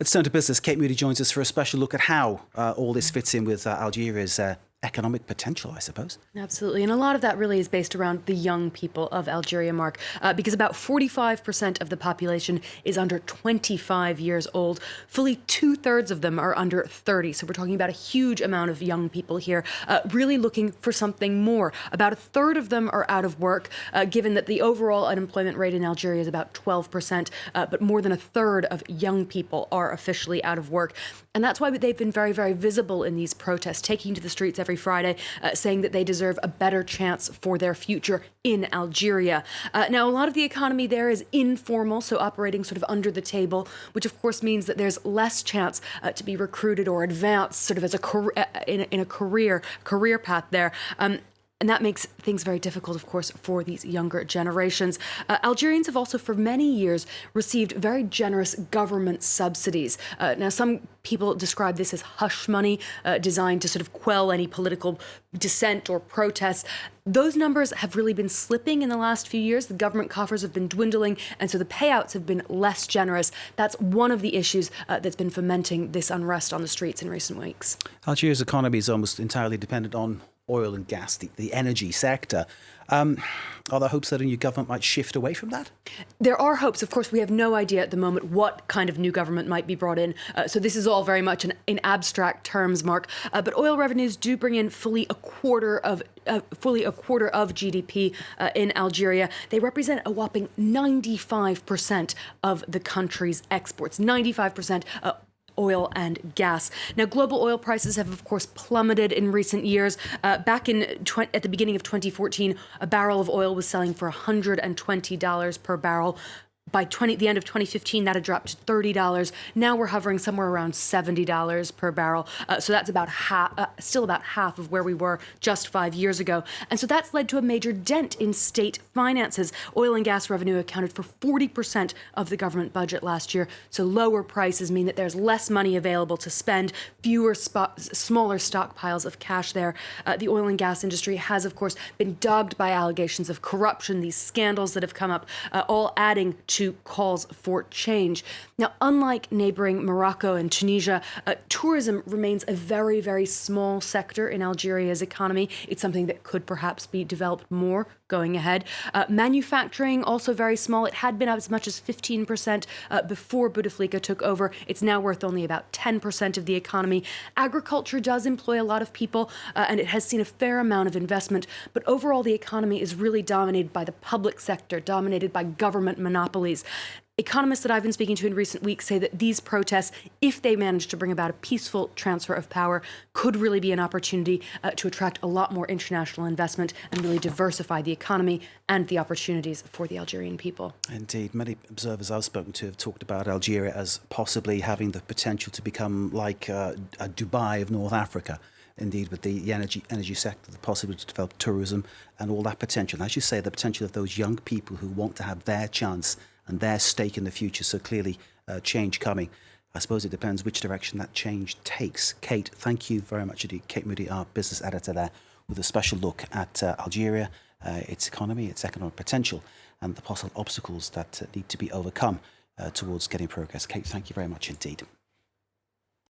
Let's turn to business. Kate Moody joins us for a special look at how all this fits in with Algeria's economic potential, I suppose. Absolutely. And a lot of that really is based around the young people of Algeria, Mark, because about 45% of the population is under 25 years old. Fully 2/3 of them are under 30. So we're talking about a huge amount of young people here, really looking for something more. About 1/3 of them are out of work, given that the overall unemployment rate in Algeria is about 12%, but more than 1/3 of young people are officially out of work. And that's why they've been very, very visible in these protests, taking to the streets every Friday, saying that they deserve a better chance for their future in Algeria. Now, a lot of the economy there is informal, so operating sort of under the table, which of course means that there's less chance to be recruited or advance sort of as a in a career path there. And that makes things very difficult, of course, for these younger generations. Algerians have also, for many years, received very generous government subsidies. Now, some people describe this as hush money, designed to sort of quell any political dissent or protests. Those numbers have really been slipping in the last few years. The government coffers have been dwindling, and so the payouts have been less generous. That's one of the issues that's been fomenting this unrest on the streets in recent weeks. Algeria's economy is almost entirely dependent on oil and gas, the energy sector. Are there hopes that a new government might shift away from that? There are hopes. Of course, we have no idea at the moment what kind of new government might be brought in. So this is all very much in abstract terms, Mark. But oil revenues do bring in fully a quarter of GDP in Algeria. They represent a whopping 95% of the country's exports. 95%. Oil and gas. Now, global oil prices have, of course, plummeted in recent years. Back at the beginning of 2014, a barrel of oil was selling for $120 per barrel. By the end of 2015, that had dropped to $30. Now we're hovering somewhere around $70 per barrel. So that's about still about half of where we were just 5 years ago. And so that's led to a major dent in state finances. Oil and gas revenue accounted for 40% of the government budget last year. So lower prices mean that there's less money available to spend, smaller stockpiles of cash there. The oil and gas industry has, of course, been dogged by allegations of corruption, these scandals that have come up, all adding to calls for change. Now, unlike neighboring Morocco and Tunisia, tourism remains a very, very small sector in Algeria's economy. It's something that could perhaps be developed more going ahead. Manufacturing, also very small. It had been as much as 15% before Bouteflika took over. It's now worth only about 10% of the economy. Agriculture does employ a lot of people, and it has seen a fair amount of investment. But overall, the economy is really dominated by the public sector, dominated by government monopolies. Economists that I've been speaking to in recent weeks say that these protests, if they manage to bring about a peaceful transfer of power, could really be an opportunity to attract a lot more international investment and really diversify the economy and the opportunities for the Algerian people. Indeed. Many observers I've spoken to have talked about Algeria as possibly having the potential to become like a Dubai of North Africa. Indeed, with the energy sector, the possibility to develop tourism and all that potential. And as you say, the potential of those young people who want to have their chance and their stake in the future. So clearly change coming. I suppose it depends which direction that change takes. Kate, thank you very much indeed. Kate Moody, our business editor there, with a special look at Algeria, its economy, its economic potential, and the possible obstacles that need to be overcome towards getting progress. Kate, thank you very much indeed.